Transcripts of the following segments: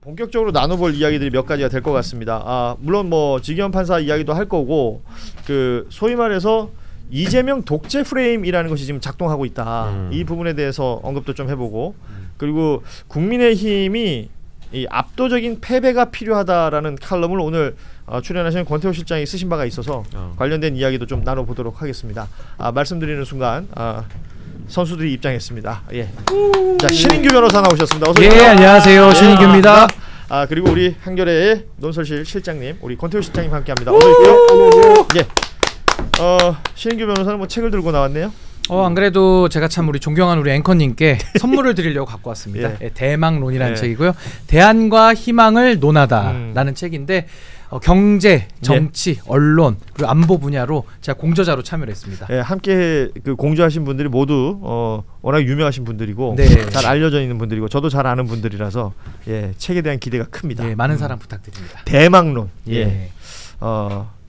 본격적으로 나눠볼 이야기들이 몇 가지가 될 것 같습니다. 물론 뭐 지기현 판사 이야기도 할 거고, 그 소위 말해서 이재명 독재 프레임이라는 것이 지금 작동하고 있다. 이 부분에 대해서 언급도 좀 해보고, 그리고 국민의힘이 이 압도적인 패배가 필요하다라는 칼럼을 오늘 출연하신 권태호 실장이 쓰신 바가 있어서 관련된 이야기도 좀 나눠보도록 하겠습니다. 말씀드리는 순간 선수들이 입장했습니다. 예. 자, 신인규 변호사 나오셨습니다. 어서 오세요. 예, 안녕하세요. 신인규입니다. 그리고 우리 한겨레의 논설실 실장님, 우리 권태호 실장님 함께합니다. 어서 오십시오. 예. 신인규 변호사는 뭐 책을 들고 나왔네요. 안 그래도 제가 참 우리 존경하는 우리 앵커님께 선물을 드리려고 갖고 왔습니다. 예. 대망론이라는 책이고요. 대안과 희망을 논하다라는 책인데 경제, 정치, 언론 그리고 안보 분야로 제가 공저자로 참여를 했습니다. 예, 함께 그 공저하신 분들이 모두 워낙 유명하신 분들이고 잘 알려져 있는 분들이고 저도 잘 아는 분들이라서 예, 책에 대한 기대가 큽니다. 예, 많은 사랑 부탁드립니다. 대망론. 예.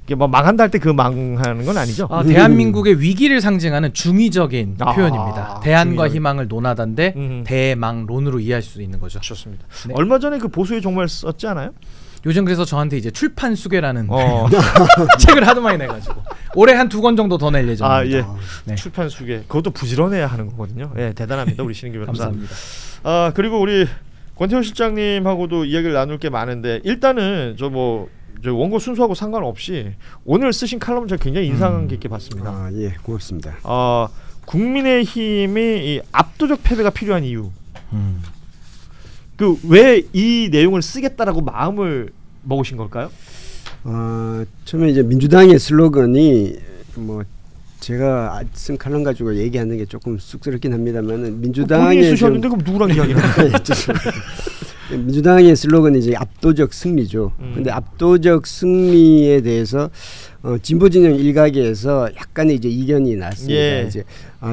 이게 뭐 망한다 할 때 그 망하는 건 아니죠? 대한민국의 위기를 상징하는 중의적인 표현입니다. 대안과 희망을 논하다인데 대망론으로 이해할 수 있는 거죠. 좋습니다. 네. 얼마 전에 그 보수의 종말 썼지 않아요? 요즘 그래서 저한테 이제 출판 수계라는 책을 하도 많이 내가지고 올해 한 2권 정도 더 낼 예정입니다. 예. 네. 출판 수계 그것도 부지런해야 하는 거거든요. 예, 대단합니다, 우리 신인규 변호사. 감사합니다. 그리고 우리 권태호 실장님하고도 이야기를 나눌 게 많은데 일단은 저 원고 순서하고 상관없이 오늘 쓰신 칼럼을 제가 굉장히 인상 깊게 봤습니다. 예, 고맙습니다. 국민의힘이 이 압도적 패배가 필요한 이유. 그 왜 이 내용을 쓰겠다라고 마음을 먹으신 걸까요? 처음에 이제 민주당의 슬로건이 뭐 제가 쓴 칼럼 가지고 얘기하는 게 조금 쑥스럽긴 합니다만은 민주당의 본인이 쓰셨는데 그럼 누구랑 이야기를 하는 민주당의 슬로건이 이제 압도적 승리죠. 근데 압도적 승리에 대해서 진보 진영 일각에서 약간의 이제 이견이 났습니다. 예. 이제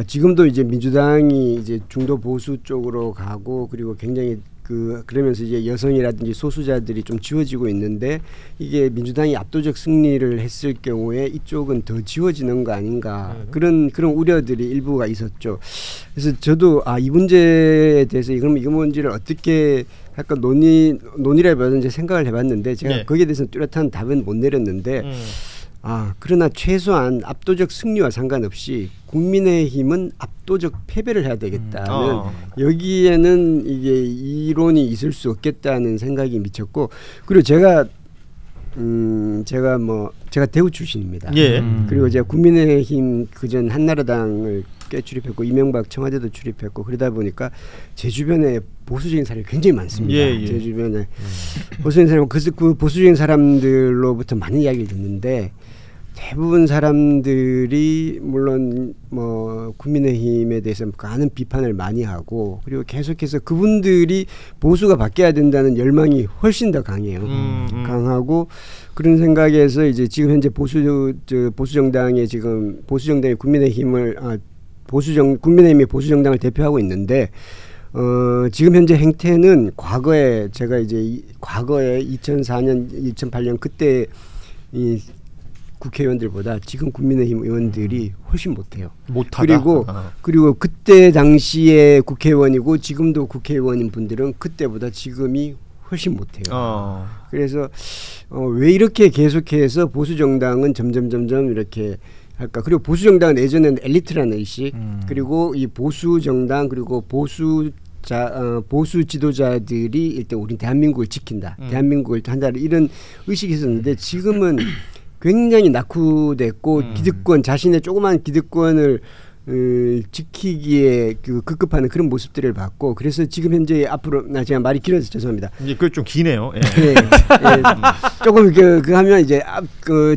지금도 이제 민주당이 이제 중도 보수 쪽으로 가고 그리고 굉장히 그러면서 이제 여성이라든지 소수자들이 좀 지워지고 있는데 이게 민주당이 압도적 승리를 했을 경우에 이쪽은 더 지워지는 거 아닌가 그런 우려들이 일부가 있었죠. 그래서 저도 이 문제에 대해서 그럼 이거 뭔지를 어떻게 할까 논의라기보다는 이제 생각을 해봤는데 제가 거기에 대해서는 뚜렷한 답은 못 내렸는데 그러나 최소한 압도적 승리와 상관없이 국민의힘은 압도적 패배를 해야 되겠다는 여기에는 이게 이론이 있을 수 없겠다는 생각이 미쳤고 그리고 제가 대구 출신입니다. 예. 그리고 제가 국민의힘 그전 한나라당을 꽤 출입했고 이명박 청와대도 출입했고 그러다 보니까 제 주변에 보수적인 사람이 굉장히 많습니다. 제 주변에 보수적인 사람 그 보수적인 사람들로부터 많은 이야기를 듣는데 대부분 사람들이 물론 뭐 국민의힘에 대해서 많은 비판을 많이 하고 그리고 계속해서 그분들이 보수가 바뀌어야 된다는 열망이 훨씬 더 강해요. 강하고 그런 생각에서 이제 지금 현재 보수정당이 국민의힘이 보수정당을 대표하고 있는데 지금 현재 행태는 과거에 2004년, 2008년 그때 이 국회의원들보다 지금 국민의힘 의원들이 훨씬 못해요. 못하다. 그리고 그때 당시에 국회의원이고 지금도 국회의원인 분들은 그때보다 지금이 훨씬 못해요. 그래서 왜 이렇게 계속해서 보수정당은 점점 이렇게 할까? 그리고 보수정당은 예전에는 엘리트라는 의식 그리고 이 보수정당 그리고 보수 지도자들이 일단 우리 대한민국을 지킨다. 대한민국을 한다. 이런 의식이 있었는데 지금은 굉장히 낙후됐고 기득권 자신의 조그만 기득권을 지키기에 급급하는 그런 모습들을 봤고 그래서 지금 현재 앞으로 제가 말이 길어서 죄송합니다. 그게 좀 기네요. 조금 하면 이제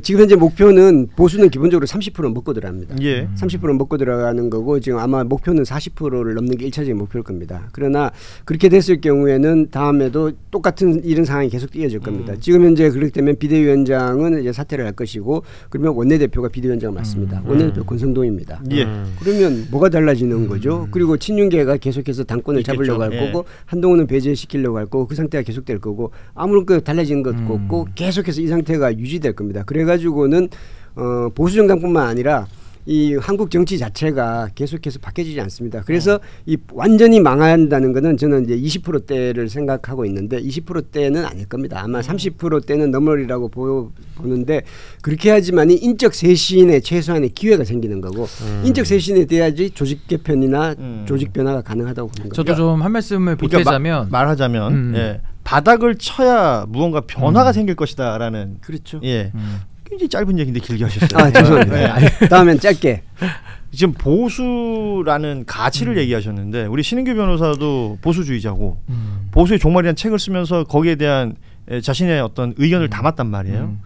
지금 현재 목표는 보수는 기본적으로 30% 먹고 들어갑니다. 30% 먹고 들어가는 거고 지금 아마 목표는 40%를 넘는 게 1차적인 목표일 겁니다. 그러나 그렇게 됐을 경우에는 다음에도 똑같은 이런 상황이 계속 이어질 겁니다. 지금 현재 그렇기 때문에 비대위원장은 이제 사퇴를 할 것이고 그러면 원내대표가 비대위원장을 맡습니다. 원내대표 권성동입니다. 그러면 뭐가 달라지는 거죠? 그리고 친윤계가 계속해서 당권을 잡으려고 할 거고 한동훈은 배제시키려고 할 거고 그 상태가 계속될 거고 아무런 달라지는 것도 없고 계속해서 이 상태가 유지될 겁니다. 그래가지고는 보수정당뿐만 아니라 이 한국 정치 자체가 계속해서 바뀌어지지 않습니다. 그래서 이 완전히 망한다는 거는 저는 이제 20%대를 생각하고 있는데 20%대는 아닐 겁니다. 아마 30%대는 넘으리라고 보는데 그렇게 하지만 인적 쇄신에 최소한의 기회가 생기는 거고 인적 쇄신에 돼야지 조직 개편이나 조직 변화가 가능하다고 보는 거죠. 저도 좀 한 말씀을 보태자면 말하자면 예, 바닥을 쳐야 무언가 변화가 생길 것이다라는 그렇죠. 예. 굉장히 짧은 얘기인데 길게 하셨어요. 아, 죄송합니다. 다음엔 짧게. 지금 보수라는 가치를 얘기하셨는데 우리 신인규 변호사도 보수주의자고 보수의 종말이라는 책을 쓰면서 거기에 대한 자신의 어떤 의견을 담았단 말이에요.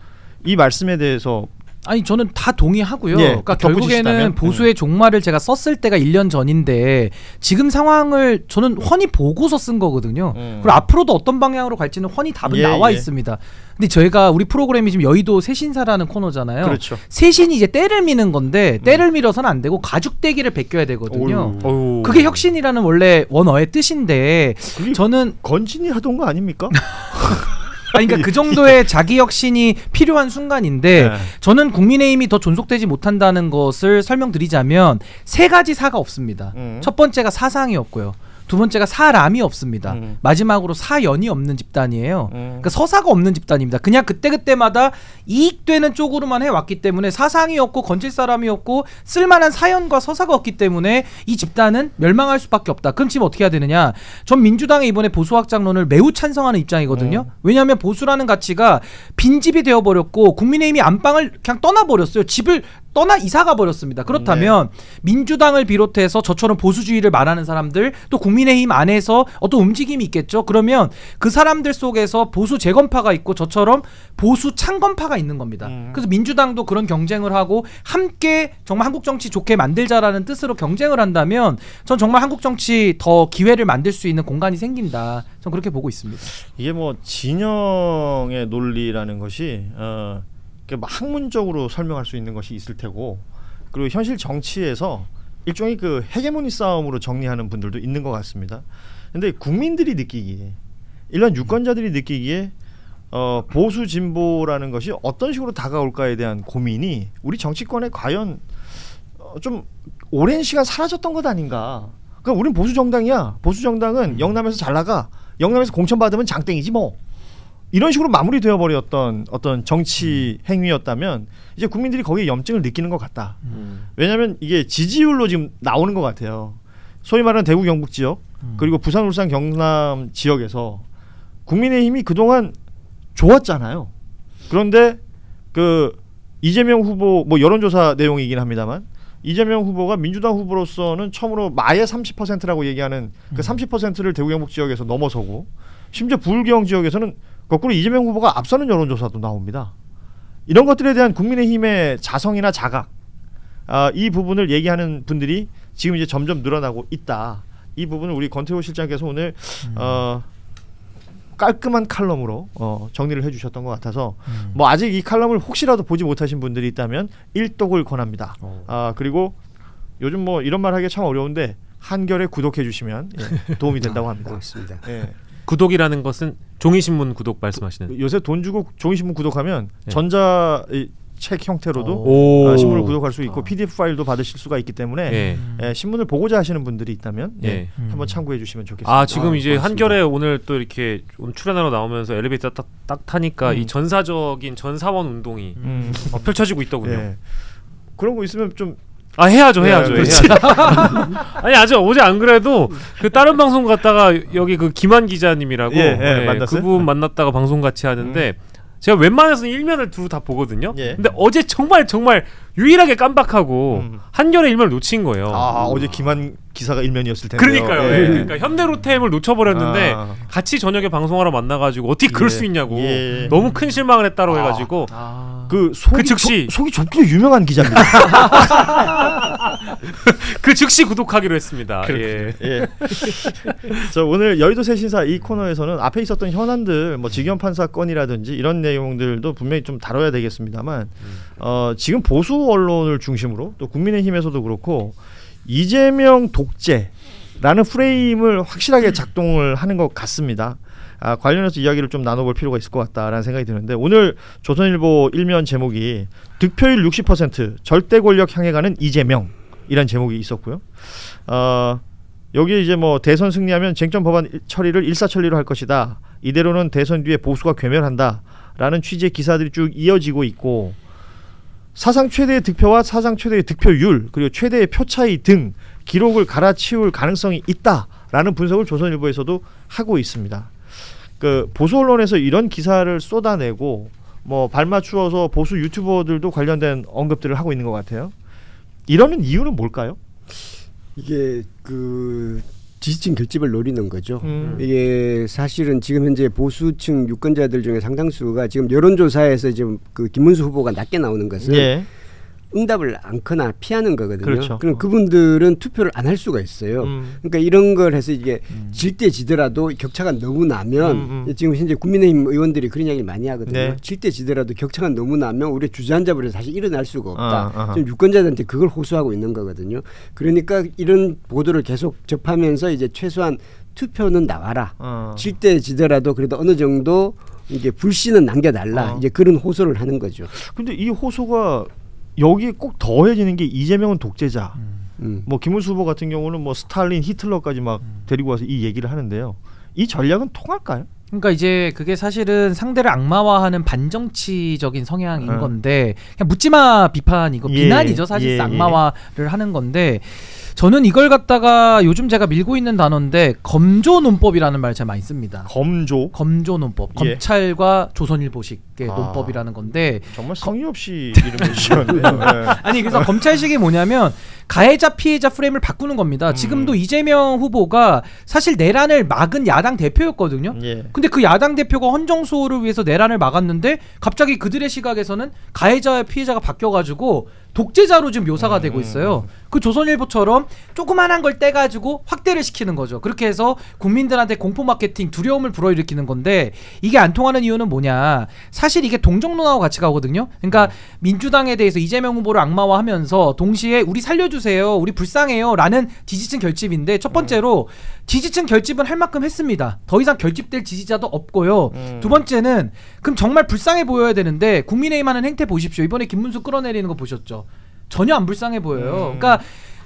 이 말씀에 대해서 아니 저는 다 동의하고요. 예, 그러니까 결국에는 보수의 종말을 제가 썼을 때가 1년 전인데 지금 상황을 저는 훤히 보고서 쓴 거거든요. 그리고 앞으로도 어떤 방향으로 갈지는 훤히 답은 나와 있습니다. 근데 저희가 우리 프로그램이 지금 여의도 새신사라는 코너잖아요. 그렇죠. 새신이 이제 때를 미는 건데 때를 밀어서는 안 되고 가죽대기를 베껴야 되거든요. 그게 혁신이라는 원래 원어의 뜻인데 저는 건진이 하던 거 아닙니까? 아니, 그러니까 그 정도의 자기 혁신이 필요한 순간인데 저는 국민의힘이 더 존속되지 못한다는 것을 설명드리자면 세 가지 사가 없습니다. 첫 번째가 사상이 없고요. 두 번째가 사람이 없습니다. 마지막으로 사연이 없는 집단이에요. 그러니까 서사가 없는 집단입니다. 그냥 그때그때마다 이익되는 쪽으로만 해왔기 때문에 사상이 없고 건질 사람이 없고 쓸만한 사연과 서사가 없기 때문에 이 집단은 멸망할 수밖에 없다. 그럼 지금 어떻게 해야 되느냐. 전 민주당의 이번에 보수 확장론을 매우 찬성하는 입장이거든요. 왜냐하면 보수라는 가치가 빈집이 되어버렸고 국민의힘이 안방을 그냥 떠나버렸어요. 집을 떠나 이사가 버렸습니다. 그렇다면 민주당을 비롯해서 저처럼 보수주의를 말하는 사람들 또 국민의힘 안에서 어떤 움직임이 있겠죠. 그러면 그 사람들 속에서 보수 재건파가 있고 저처럼 보수 창건파가 있는 겁니다. 그래서 민주당도 그런 경쟁을 하고 함께 정말 한국 정치 좋게 만들자라는 뜻으로 경쟁을 한다면 전 정말 한국 정치 더 기회를 만들 수 있는 공간이 생긴다. 전 그렇게 보고 있습니다. 이게 뭐 진영의 논리라는 것이 학문적으로 설명할 수 있는 것이 있을 테고 그리고 현실 정치에서 일종의 그 헤게모니 싸움으로 정리하는 분들도 있는 것 같습니다. 근데 국민들이 느끼기에 일반 유권자들이 느끼기에 보수 진보라는 것이 어떤 식으로 다가올까에 대한 고민이 우리 정치권에 과연 좀 오랜 시간 사라졌던 것 아닌가. 그러니까 우린 보수 정당이야. 보수 정당은 영남에서 잘 나가. 영남에서 공천 받으면 장땡이지 뭐. 이런 식으로 마무리되어 버렸던 어떤 정치 행위였다면 이제 국민들이 거기에 염증을 느끼는 것 같다. 왜냐하면 이게 지지율로 지금 나오는 것 같아요. 소위 말하는 대구 경북 지역 그리고 부산 울산 경남 지역에서 국민의힘이 그동안 좋았잖아요. 그런데 그 이재명 후보 뭐 여론조사 내용이긴 합니다만 이재명 후보가 민주당 후보로서는 처음으로 마의 30%라고 얘기하는 그 30%를 대구 경북 지역에서 넘어서고 심지어 부울경 지역에서는 거꾸로 이재명 후보가 앞서는 여론조사도 나옵니다. 이런 것들에 대한 국민의힘의 자성이나 자각 이 부분을 얘기하는 분들이 지금 이제 점점 늘어나고 있다. 이 부분을 우리 권태호 실장께서 오늘 깔끔한 칼럼으로 정리를 해주셨던 것 같아서 뭐 아직 이 칼럼을 혹시라도 보지 못하신 분들이 있다면 일독을 권합니다. 그리고 요즘 뭐 이런 말 하기가 참 어려운데 한결에 구독해 주시면 도움이 된다고 합니다. 고맙습니다. 예. 구독이라는 것은 종이신문 구독 말씀하시는? 요새 돈 주고 종이신문 구독하면 전자 책 형태로도 신문을 구독할 수 있고 PDF 파일도 받으실 수가 있기 때문에 신문을 보고자 하시는 분들이 있다면 한번 참고해 주시면 좋겠습니다. 지금 이제 한결에 오늘 또 이렇게 오늘 출연하러 나오면서 엘리베이터 딱 타니까 이 전사적인 전사원 운동이 펼쳐지고 있더군요. 그런 거 있으면 좀 해야죠. 해야죠. 아니 어제 안 그래도 그 다른 방송 갔다가 여기 그 김한 기자님이라고 만났어요? 그분 만났다가 방송 같이 하는데 제가 웬만해서는 일면을 두루 다 보거든요. 근데 어제 정말 유일하게 깜빡하고 한결의 일면을 놓친 거예요. 어제 김한 기사가 일면이었을 텐데요. 그러니까요. 그러니까 현대로템을 놓쳐버렸는데 같이 저녁에 방송하러 만나가지고 어떻게 그럴 수 있냐고 너무 큰 실망을 했다고 해가지고 그 즉시 속이 좁기로 유명한 기자입니다. 그 즉시 구독하기로 했습니다. 저 오늘 여의도 새신사 이 코너에서는 앞에 있었던 현안들 뭐 직영 판사 건이라든지 이런 내용들도 분명히 좀 다뤄야 되겠습니다만 지금 보수 언론을 중심으로 또 국민의힘에서도 그렇고 이재명 독재라는 프레임을 확실하게 작동을 하는 것 같습니다. 관련해서 이야기를 좀 나눠볼 필요가 있을 것 같다라는 생각이 드는데 오늘 조선일보 일면 제목이 득표율 60% 절대 권력 향해 가는 이재명이란 제목이 있었고요. 여기 이제 뭐 대선 승리하면 쟁점 법안 처리를 일사천리로 할 것이다. 이대로는 대선 뒤에 보수가 괴멸한다라는 취지의 기사들이 쭉 이어지고 있고 사상 최대의 득표와 사상 최대의 득표율 그리고 최대의 표 차이 등 기록을 갈아치울 가능성이 있다라는 분석을 조선일보에서도 하고 있습니다. 그 보수 언론에서 이런 기사를 쏟아내고 뭐 발맞추어서 보수 유튜버들도 관련된 언급들을 하고 있는 것 같아요. 이러는 이유는 뭘까요? 이게 그 지지층 결집을 노리는 거죠. 이게 사실은 지금 현재 보수층 유권자들 중에 상당수가 지금 여론조사에서 지금 그 김문수 후보가 낮게 나오는 것은 예. 응답을 않거나 피하는 거거든요. 그렇죠. 그럼 그분들은 투표를 안 할 수가 있어요. 그러니까 이런 걸 해서 이게 질 때 지더라도 격차가 너무 나면 지금 현재 국민의힘 의원들이 그런 이야기를 많이 하거든요. 네. 질 때 지더라도 격차가 너무 나면 우리 주저앉아버려서 사실 일어날 수가 없다. 지금 유권자들한테 그걸 호소하고 있는 거거든요. 그러니까 이런 보도를 계속 접하면서 이제 최소한 투표는 나와라. 질 때 지더라도 그래도 어느 정도 이게 불씨는 남겨달라. 이제 그런 호소를 하는 거죠. 근데 이 호소가 여기에 꼭 더해지는 게 이재명은 독재자. 뭐 김문수 후보 같은 경우는 뭐 스탈린, 히틀러까지 막 데리고 와서 이 얘기를 하는데요. 이 전략은 통할까요? 그러니까 이제 그게 사실은 상대를 악마화하는 반정치적인 성향인 건데 그냥 묻지마 비판이고 비난이죠. 사실상 악마화를 하는 건데 저는 이걸 갖다가 요즘 제가 밀고 있는 단어인데 검조 논법이라는 말을 제가 많이 씁니다. 검조 논법. 검찰과 조선일보식의 논법이라는 건데 정말 성의 없이 이름을 지었네요. 아니 그래서 검찰식이 뭐냐면 가해자 피해자 프레임을 바꾸는 겁니다. 지금도 이재명 후보가 사실 내란을 막은 야당 대표였거든요. 근데 그 야당 대표가 헌정수호를 위해서 내란을 막았는데 갑자기 그들의 시각에서는 가해자와 피해자가 바뀌어가지고 독재자로 지금 묘사가 되고 있어요. 그 조선일보처럼 조그만한 걸 떼가지고 확대를 시키는 거죠. 그렇게 해서 국민들한테 공포 마케팅, 두려움을 불어일으키는 건데 이게 안 통하는 이유는 뭐냐. 사실 이게 동정론하고 같이 가거든요. 그러니까 민주당에 대해서 이재명 후보를 악마화하면서 동시에 우리 살려주세요, 우리 불쌍해요 라는 지지층 결집인데 첫 번째로 지지층 결집은 할 만큼 했습니다. 더 이상 결집될 지지자도 없고요. 두 번째는 그럼 정말 불쌍해 보여야 되는데 국민의힘 하는 행태 보십시오. 이번에 김문수 끌어내리는 거 보셨죠? 전혀 안 불쌍해 보여요. 그러니까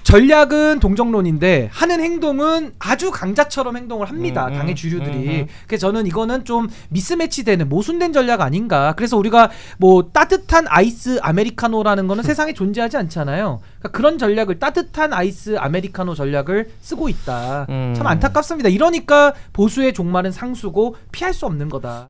전략은 동정론인데 하는 행동은 아주 강자처럼 행동을 합니다. 당의 주류들이. 그래서 저는 이거는 좀 미스매치되는 모순된 전략 아닌가. 그래서 우리가 뭐 따뜻한 아이스 아메리카노라는 거는 세상에 존재하지 않잖아요. 그러니까 그런 전략을 따뜻한 아이스 아메리카노 전략을 쓰고 있다. 참 안타깝습니다. 이러니까 보수의 종말은 상수고 피할 수 없는 거다.